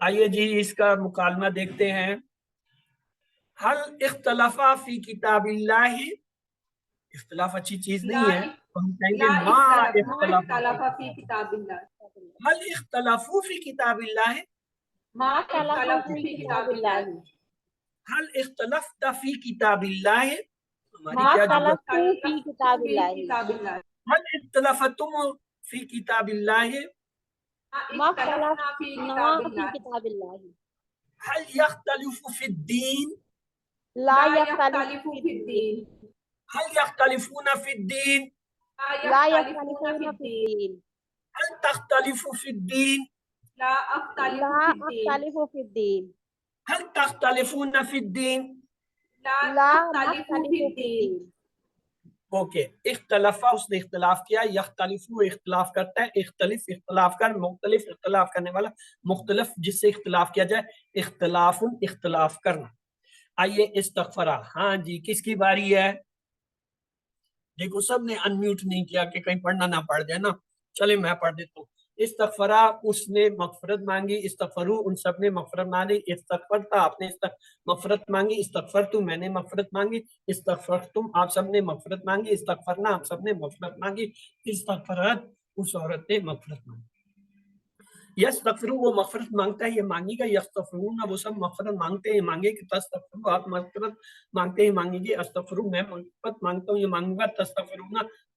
آئیے جی اس کا مکالمہ دیکھتے ہیں. حل اختلافا فی کتاب اللہ، اختلاف اچھی چیز نہیں ہے تو ہم کہیں گے ما اختلاف فی کتاب اللہ، حل اختلافو فی کتاب اللہ، ما اختلفوا فی کتاب اللہ، ما حل اختلفت فی کتاب اللہ، ہماری ما کیا جملہ اختلفتم فی کتاب اللہ، کتاب اللہ، حل اختلفتم فی کتاب اللہ، ما اختلفنا فی اختلفنا کتاب فی اللہ، کتاب اللہ، حل یختلف فی الدین، لا لا یختلف یختلفوا فی فی الدین، الدین، هل يختلفون في الدين؟ لا یختلفون یختلفون فی فی الدین، الدین، هل تختلف في الدين؟ لا اختلف لا فی الدین، اختلف فی الدین، هل تختلفون في الدين؟ لا لا تختلفوا فی نختلف فی الدین، الدین، اوکے، اختلافا اس نے اختلاف کیا، یختلفو اختلاف کرتا ہے، اختلف اختلاف کر، مختلف اختلاف کرنے والا، مختلف جس سے اختلاف کیا جائے، اختلاف اختلاف کرنا. آئیے استغفرہ، ہاں جی کس کی باری ہے؟ دیکھو سب نے انمیوٹ نہیں کیا کہ کہیں پڑھنا نہ پڑ جائے نا، چلے میں پڑھ دیتا ہوں. استغفرہ اس نے مغفرت مانگی، استغفرو ان سب نے مغفرت مانگی، استغفرتا آپ نے مغفرت مانگی، استغفرتو میں نے مغفرت مانگی، استغفرتم آپ سب نے مغفرت مانگی، استغفرنا آپ سب نے مغفرت مانگی، استغفرت اس عورت نے مغفرت مانگی. یستغفرو وہ مغفرت مانگتا ہے، یہ مانگے گا، یستغفرون وہ سب مغفرت مانگتے ہیں، مانگے کہ تستغفرو آپ مغفرت مانگتے ہیں، مانگیں گے، استغفرو میں مغفرت مانگتا ہوں، یہ مانگوں گا، تستغفرون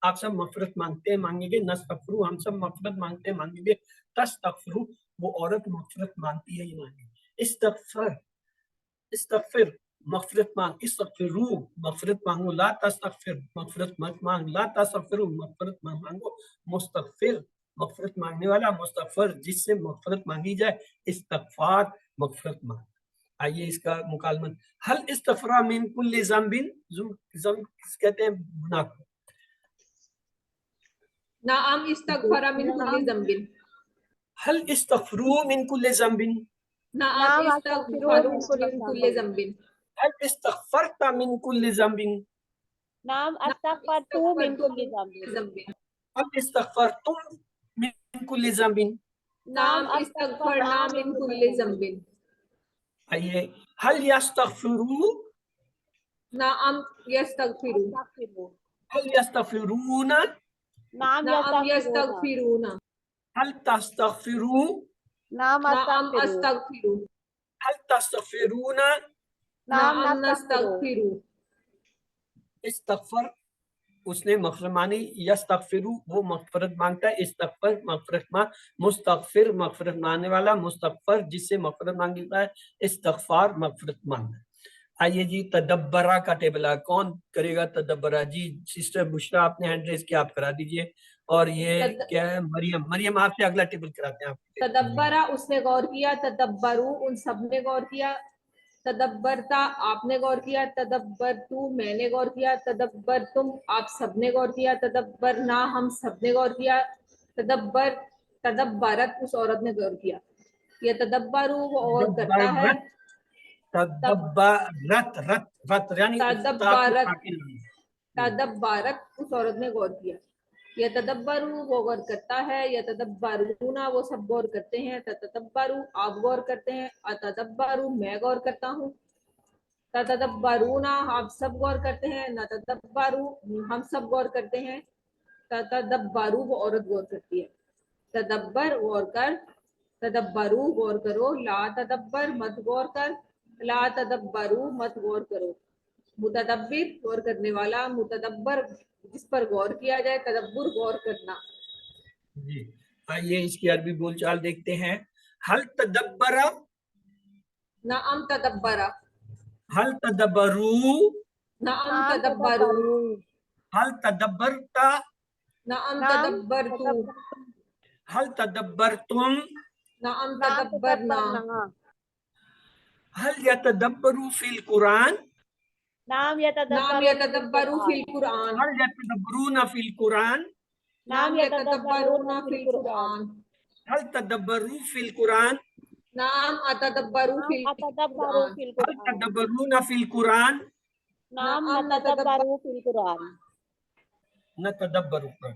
آپ سب مغفرت مانگتے ہیں، مانگیں گے، نستغفرو ہم سب مغفرت مانگتے ہیں، مانگیں گے، تستغفرو وہ عورت مغفرت مانگتی ہے، یہ مانگیں گے. استغفر مغفرت مانگ، استغفرو مغفرت مانگو، لا تستغفر مغفرت مت مانگ، لا تستغفرو مغفرت مانگو، مستغفر مغفرت مانگنے والا، مستغفر جس سے مغفرت مانگی جائے، استغفار مغفرت مانگ. آئیے اس کا مکالمہ. حل استغفر من کل ذنب، ذنب کہتے ہیں گناہ کو. نعم استغفر من کل ذنب، حل استغفروا من کل ذنب، نعم نعم استغفر استغفروا من کل ذنب، حل استغفرت من کل ذنب، نعم استغفرتو من کل ذنب، حل استغفرتم من کل ذنب. نعم استغفرنا من کل ذنب، آئیے حل یستغفروا، نعم یستغفر، استغفروا، حل یستغفرون، نعم نعم یستغفرون، یستغفرون، حل تستغفروا، نعم نعم استغفروا، استغفر، حل تستغفرون. نعم نعم نستغفروا، نستغفر، استغفر اس نے مغفرت مانی، یستغفرو وہ مغفرت مانگتا ہے، استغفر مغفرت مانگ، مستغفر مغفرت مانگنے والا، مستغفر جس سے مغفرت مانگتا ہے، استغفار مغفرت مانگنا. آئیے جی تدبرہ کا ٹیبلہ کون کرے گا؟ تدبرہ جی سسٹر بشرا آپ نے ہینڈ ریز کیا، آپ کرا دیجئے. اور یہ کیا ہے؟ مریم، مریم آپ سے اگلا ٹیبل کراتے ہیں آپ. تدبرہ اس نے غور کیا، تدبرو ان سب نے غور کیا، تدبرتا آپ نے غور کیا، تدبرتو میں نے غور کیا، تدبرتم آپ سب نے غور کیا، تدبرنا ہم سب نے غور کیا، تدبرت اس عورت نے غور کیا. یہ تدبرو وہ غور کرتا ہے، تدبرت رت یعنی تدبرت اس عورت نے غور کیا. یہ تدبرو وہ غور کرتا ہے، یا تدبرونا وہ سب غور کرتے ہیں، تدبرو آپ غور کرتے ہیں، اتدبرو میں غور کرتا ہوں، تدبرونا آپ سب غور کرتے ہیں، نتدبرو ہم سب غور کرتے ہیں، تدبرو وہ عورت غور کرتی ہے. تدبر غور کر، تدبرو غور کرو، لا تدبر مت غور کر، لا تدبرو مت غور کرو. متدبر غور کرنے والا، متدبر جس پر غور کیا جائے، تدبر غور کرنا. جی آئیے اس کی عربی بول چال دیکھتے ہیں. حل تدبرہ، نعم تدبرہ، حل تدبرو، نعم نعم تدبرو، تدبروا، حل تدبرتا، نعم نعم تدبرتو، حل تدبرتم، نعم نعم تدبرنا، تدبرنا، حل یتدبروا فی القرآن، نعم نعم یتدبروا فی یتدبرو فی القرآن، القرآن، حل یتدبرون فی القرآن، نعم نعم یتدبرون یتدبرون فی فی القرآن، القرآن، حل تدبروا فی القرآن، نعم اتدبرو نعم فی اتدبروا القرآن، فی حل القرآن، تدبرون فی القرآن، نعم نعم نتدبروا فی القرآن. نتدبر القرآن.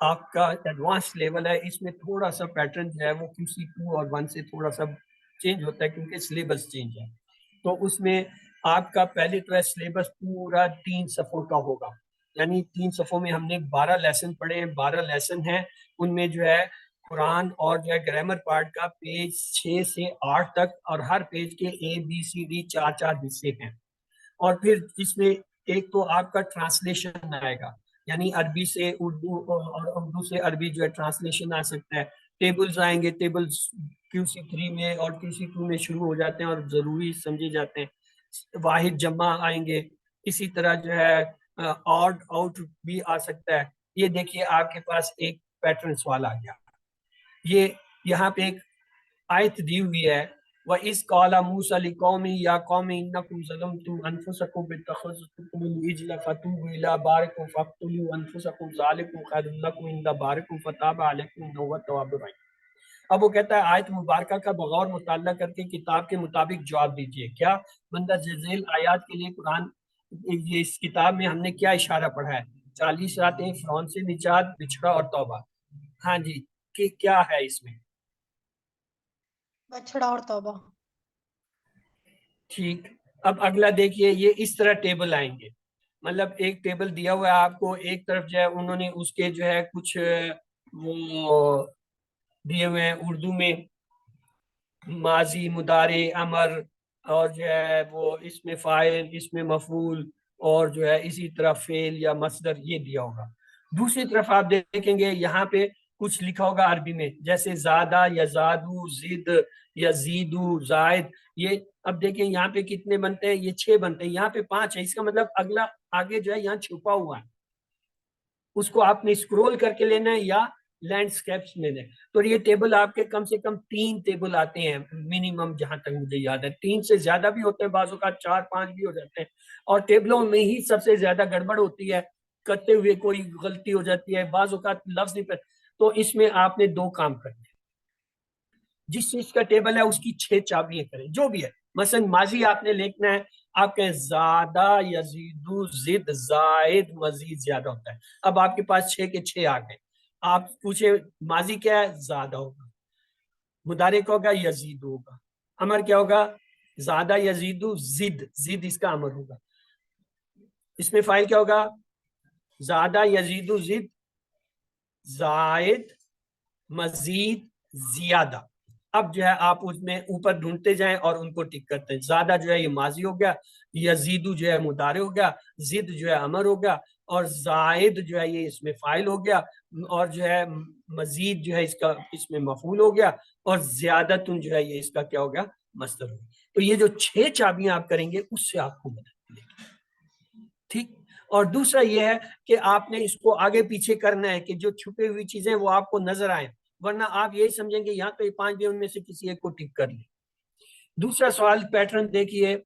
آپ کا ایڈوانس لیول ہے، اس میں تھوڑا سا پیٹرن جو ہے وہ QC2 اور 1 سے تھوڑا سا چینج ہوتا ہے کیونکہ سلیبس چینج ہے. تو اس میں آپ کا پہلے تو ہے سلیبس پورا 3 صفوں کا ہوگا، یعنی 3 صفوں میں ہم نے 12 لیسن پڑھے ہیں. 12 لیسن ہیں، ان میں جو ہے قرآن اور جو ہے گرامر پارٹ کا پیج 6 سے 8 تک، اور ہر پیج کے ABCD 4 حصے ہیں. اور پھر اس میں ایک تو آپ کا ٹرانسلیشن آئے گا، یعنی عربی سے اردو اور اردو سے عربی جو ہے ٹرانسلیشن آ سکتا ہے. ٹیبلز آئیں گے، ٹیبلز QC3 میں اور QC2 میں شروع ہو جاتے ہیں اور ضروری سمجھے جاتے ہیں. واحد جمع آئیں گے، اسی طرح جو ہے آڈ آؤٹ بھی آ سکتا ہے. یہ دیکھیے آپ کے پاس ایک پیٹرن سوال آ گیا. یہ یہاں پہ ایک آیت دی ہوئی ہے، وَإِذْ قَالَ مُوسَىٰ لِقَوْمِهِ يَا قَوْمِ إِنَّكُمْ ظَلَمْتُمْ أَنفُسَكُمْ بِاتَّخَاذِكُمُ الْعِجْلَ فَتُوبُوا إِلَىٰ بَارِئِكُمْ فَاقْتُلُوا أَنفُسَكُمْ ذَٰلِكُمْ خَيْرٌ لَكُمْ عِندَ بَارِئِكُمْ فَتَابَ عَلَيْكُمْ إِنَّهُ هُوَ التَّوَّابُ الرَّحِيمُ. اب وہ کہتا ہے آیت مبارکہ کا بغور مطالعہ کر کے کتاب کے مطابق جواب دیجئے. کیا بندہ ذیل آیات کے لیے قرآن یہ اس کتاب میں ہم نے کیا اشارہ پڑھا ہے؟ 40 راتیں، فرعون سے نجات، بچھڑا اور توبہ. ہاں جی، کہ کیا ہے اس میں؟ بچڑا اور توبہ. ٹھیک. اب اگلا دیکھیے، یہ اس طرح ٹیبل آئیں گے. مطلب ایک ٹیبل دیا ہوا ہے آپ کو، ایک طرف جو ہے انہوں نے اس کے جو ہے کچھ وہ دیے ہوئے ہیں اردو میں، ماضی، مضارع، امر، اور جو ہے وہ اس میں فاعل، اس میں مفعول، اور جو ہے اسی طرح فعل یا مصدر یہ دیا ہوگا. دوسری طرف آپ دیکھیں گے یہاں پہ کچھ لکھا ہوگا عربی میں، جیسے زادہ، یزادو، زد، یزیدو، زائد. یہ اب دیکھیں یہاں پہ کتنے بنتے ہیں؟ یہ 6 بنتے ہیں، یہاں پہ 5 ہے. اس کا مطلب اگلا آگے جو ہے یہاں چھپا ہوا ہے، اس کو آپ نے اسکرول کر کے لینا ہے یا لینڈسکیپس میں لیں. تو یہ ٹیبل آپ کے کم سے کم 3 ٹیبل آتے ہیں منیمم، جہاں تک مجھے یاد ہے. 3 سے زیادہ بھی ہوتے ہیں، بعض اوقات 4-5 بھی ہو جاتے ہیں. اور ٹیبلوں میں ہی سب سے زیادہ گڑبڑ ہوتی ہے، کرتے ہوئے کوئی غلطی ہو جاتی ہے، بعض اوقات لفظ نہیں پہ. تو اس میں آپ نے 2 کام کرنے ہیں. جس چیز کا ٹیبل ہے اس کی 6 چابیاں کریں، جو بھی ہے. مثلا ماضی آپ نے لکھنا ہے، آپ کہیں زادہ، یزیدو، زد، زائد، مزید، زیادہ ہوتا ہے. اب آپ کے پاس 6 کے 6 آ گئے. آپ پوچھے ماضی کیا ہے؟ زادہ ہوگا. مضارع کا ہوگا یزیدو ہوگا. امر کیا ہوگا؟ زادہ یزیدو، زد، زد اس کا امر ہوگا. اس میں فاعل کیا ہوگا؟ زادہ یزیدو، زد، زائد، مزید، زیادہ. اب جو ہے آپ اس میں اوپر ڈھونڈتے جائیں اور ان کو ٹک کرتے ہیں. زیادہ جو ہے یہ ماضی ہو گیا، یزیدو جو ہے مضارع ہو گیا، زد جو ہے امر ہو گیا، اور زائد جو ہے یہ اس میں فاعل ہو گیا، اور جو ہے مزید جو ہے اس میں مفعول ہو گیا، اور زیادتن جو ہے یہ اس کا کیا ہو گیا؟ مصدر ہو گیا. تو یہ جو 6 چابیاں آپ کریں گے اس سے آپ کو مدد ملے گی. ٹھیک. اور دوسرا یہ ہے کہ آپ نے اس کو آگے پیچھے کرنا ہے کہ جو چھپے ہوئی چیزیں وہ آپ کو نظر آئیں، ورنہ آپ یہی سمجھیں گے یہاں تو یہ 5 بھی ان میں سے کسی ایک کو ٹک کر لیں. دوسرا سوال پیٹرن دیکھیے.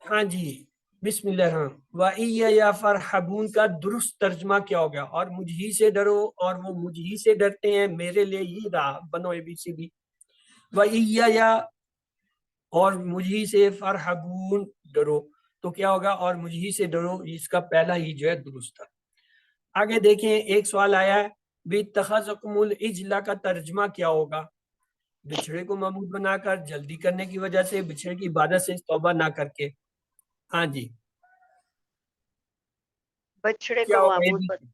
ہاں جی، بسم اللہ. وَإِيَّ فَارْحَبُونَ کا درست ترجمہ کیا ہو گیا؟ اور مجھ ہی سے ڈرو، اور وہ مجھ ہی سے ڈرتے ہیں، میرے لیے ہی رہا. بنو ABCD. وَإِيَّ اور مجھ ہی سے فَارْحَبُونَ ڈرو، تو کیا ہوگا؟ اور مجھ ہی سے ڈرو. اس کا پہلا ہی جو ہے درست تھا. آگے دیکھیں ایک سوال آیا ہے، بِاتَّخَذَكُمُ الْعِجْلَ کا ترجمہ کیا ہوگا؟ بچھڑے کو معبود بنا کر، جلدی کرنے کی وجہ سے، بچھڑے کی عبادت سے توبہ نہ کر کے. ہاں جی، بچڑے کیا کو ہوگا؟ معبود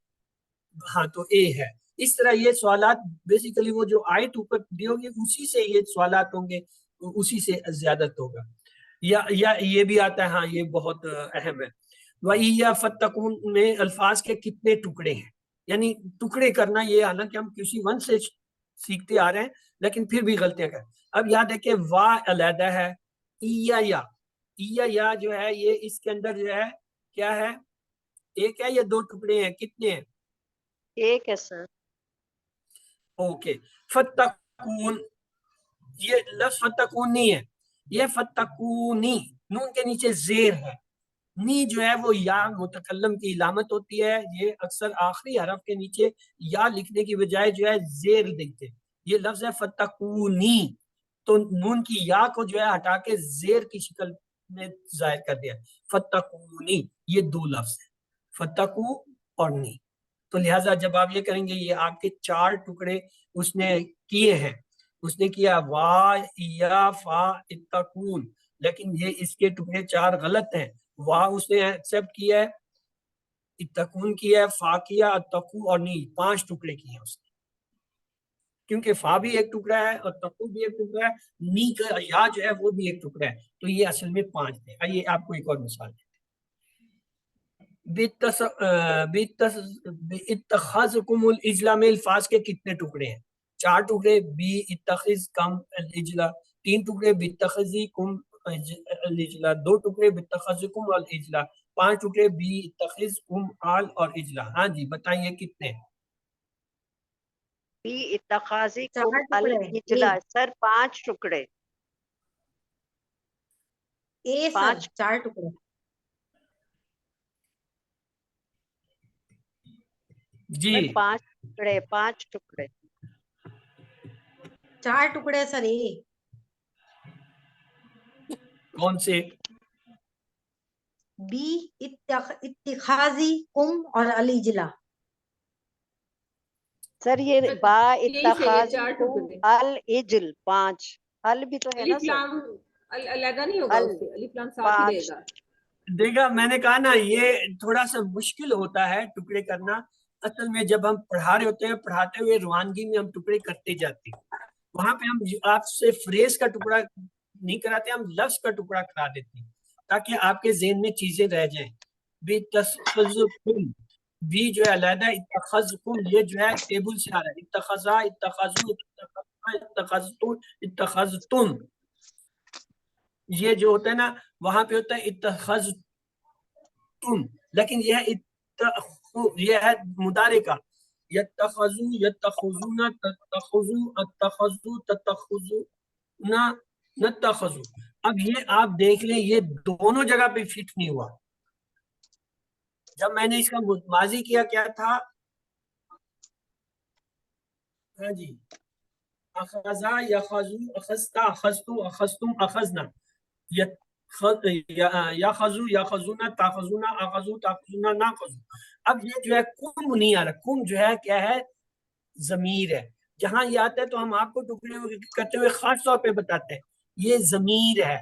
ہاں تو اے ہے. اس طرح یہ سوالات بیسیکلی وہ جو آیت اوپر دی ہوگی اسی سے یہ سوالات ہوں گے، اسی سے زیادت ہوگا. یا یہ بھی آتا ہے، ہاں یہ بہت اہم ہے. وَإِيَّا فَاتَّقُونَ میں الفاظ کے کتنے ٹکڑے ہیں، یعنی ٹکڑے کرنا. یہ حالانکہ ہم کسی 1 سے سیکھتے آ رہے ہیں لیکن پھر بھی غلطیاں کریں. اب یاد ہے کہ وا علیحدہ ہے، یا جو ہے یہ اس کے اندر جو ہے کیا ہے؟ ایک ہے یا 2 ٹکڑے ہیں؟ کتنے ہیں؟ ایک ہے سر. اوکے. فتقون، یہ لفظ فتقون نہیں ہے، یہ فتقونی. نون کے نیچے زیر ہے. نی جو ہے وہ یا متکلم کی علامت ہوتی ہے. یہ اکثر آخری حرف کے نیچے یا لکھنے کی بجائے جو ہے زیر دیتے. یہ لفظ ہے فتقونی، تو نون کی یا کو جو ہے ہٹا کے زیر کی شکل میں ظاہر کر دیا. فتقونی، یہ 2 لفظ ہیں. فتقو اور نی. تو لہٰذا جب آپ یہ کریں گے یہ آپ کے 4 ٹکڑے اس نے کیے ہیں. اس نے کیا وا یا فا اتقون، لیکن یہ اس کے ٹکڑے 4 غلط ہیں. وا اس نے ایکسپٹ کیا ہے، اتقون کیا ہے، فا کیا، اتقو اور نی 5 ٹکڑے کیے ہیں اس نے، کیونکہ فا بھی ایک ٹکڑا ہے اور تقو بھی ایک ٹکڑا ہے، نی کا یا جو ہے وہ بھی ایک ٹکڑا ہے. تو یہ اصل میں 5 تھے. آئیے آپ کو ایک اور مثال دیتے ہیں. اتخذکم العجل میں الفاظ کے کتنے ٹکڑے ہیں؟ 4 ٹکڑے. بی اتخذ کم العجل، 3 ٹکڑے بتخذی کم العجل، 2 ٹکڑے بتخذکم العجل، 5 ٹکڑے بی اتخذ کم آل اور عجل. ہاں جی بتائیے کتنے؟ فی اتخاذکم 4 ٹکڑے. العجل سر 5 ٹکڑے. اے سر 4 ٹکڑے. جی 5 ٹکڑے 5 ٹکڑے. 4 ٹکڑے سر. اے کون سے؟ بی اتخاذی کم اور العجلہ. سر یہ با یہی صحیح ہے، 4 اتخاذکم ٹکڑے. العجل 5 ال بھی تو ہے نا الف سر. لام علیحدہ نہیں ہوگا، اس سے الف لام ساتھ ہی رہے گا. دیکھا میں نے کہا نا یہ تھوڑا سا مشکل ہوتا ہے ٹکڑے کرنا. اصل میں جب ہم پڑھا رہے ہوتے ہیں، پڑھاتے ہوئے روانگی میں ہم ٹکڑے کرتے جاتے ہیں. وہاں پہ ہم آپ سے فریز کا ٹکڑا نہیں کراتے، ہم لفظ کا ٹکڑا کرا دیتے ہیں تاکہ آپ کے ذہن میں چیزیں رہ جائیں. بھی جو ہے علیحدہ، اتخذکم یہ جو ہے ٹیبل سے آ رہا ہے. اتخذا، اتخذو، اتخذتم، اتخذتم، یہ جو ہوتا ہے نا وہاں پہ ہوتا ہے اتخذتم، لیکن یہ ہے مضارع کا. یتخذو، یتخذون، تتخذو، اتخذو، تتخذون، نتخذو. اب یہ آپ دیکھ لیں یہ دونوں جگہ پہ فٹ نہیں ہوا. جب میں نے اس کا ماضی کیا کیا تھا؟ ہاں جی اخذا، یخذو، اخذتا، اخذتو، اخذتم، اخذنا. یخذو، یخذون، تاخذون، اخذو، تاخذون، ناخذو. اب یہ جو ہے کم نہیں آ رہا. کم جو ہے کیا ہے؟ ضمیر ہے. جہاں یہ آتا ہے تو ہم آپ کو ٹکڑے کرتے ہوئے خاص طور پہ بتاتے ہیں یہ ضمیر ہے.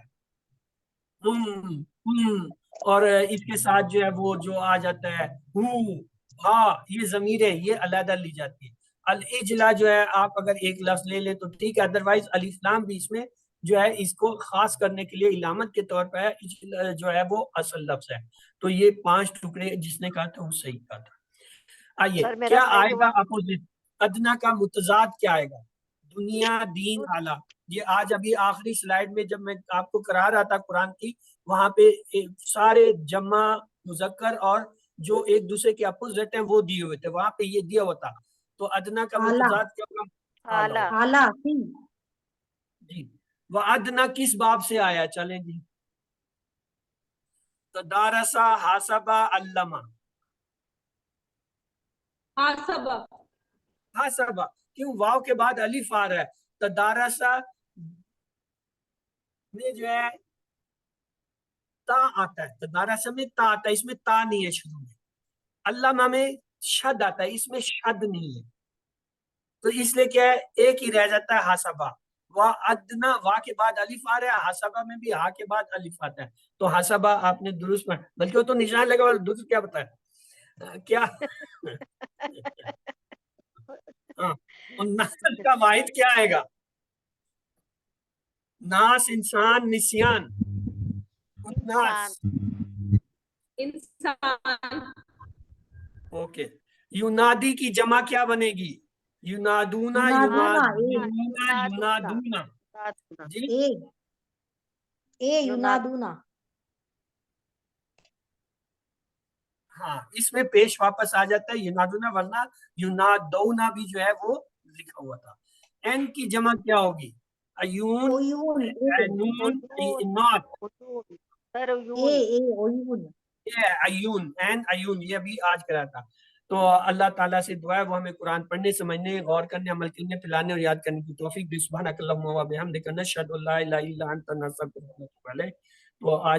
اور اس کے ساتھ جو ہے وہ جو آ جاتا ہے ہاں، یہ ضمیر ہے، یہ علیحدہ لی جاتی ہے. العجلہ جو ہے آپ اگر ایک لفظ لے لیں تو ٹھیک ہے، ادروائز الف لام بھی اس میں جو ہے اس کو خاص کرنے کے لیے علامت کے طور پر جو ہے وہ اصل لفظ ہے. تو یہ 5 ٹکڑے جس نے کہا تھا وہ صحیح کہا تھا. آئیے کیا آئے گا اپوزٹ؟ ادنا کا متضاد کیا آئے گا؟ دنیا، دین، اعلیٰ. یہ آج ابھی آخری سلائیڈ میں جب میں آپ کو کرا رہا تھا قرآن کی، وہاں پہ سارے جمع، مذکر اور جو ایک دوسرے کے اپوزٹ ہیں وہ دیے ہوئے تھے، وہاں پہ یہ دیا ہوا تھا. تو ادنا کا متضاد کیا ہوگا؟ اعلیٰ. جی وہ ادنا کس باب سے آیا؟ چلیں جی. تدارسا، حاسبہ، علمہ. حاسبہ، حاسبہ کیوں واو کے بعد الف آ رہا ہے؟ تدارسا میں جو ہے تا آتا ہے، تدارسا میں تا آتا ہے، اس میں تا نہیں ہے شروع میں. علامہ میں شد آتا ہے، اس میں شد نہیں ہے. تو اس لیے کیا ہے ایک ہی رہ جاتا ہے حاسبہ. وا ادنا وا کے بعد الف آ رہا ہے، حاسبہ میں بھی ہا کے بعد الف آتا ہے. تو حاسبہ آپ نے درست پڑھا، بلکہ وہ تو نشان لگا اور درست کیا بتایا کیا ہاں. اور نسل کا واحد کیا آئے گا؟ ناس، انسان، نسیان. ناس انسان. اوکے. یونادی کی جمع کیا بنے گی؟ یونادونا، یونادونا، یونادونا. جی ینادونا. ہاں اس میں پیش واپس آ جاتا ہے یونادونا، ورنہ یونادونا بھی جو ہے وہ لکھا ہوا تھا. این کی جمع کیا ہوگی؟ Even, uneven, not. Even, uneven, یہ بھی آج کرا تھا. تو اللہ تعالیٰ سے دعا ہے وہ ہمیں قرآن پڑھنے، سمجھنے، غور کرنے، عمل کرنے، پھیلانے اور یاد کرنے کی توفیق دے. سبحانک اللہم و بحمدک، نشہد ان لا الہ الا انت، نستغفرک و نتوب الیک. تو آج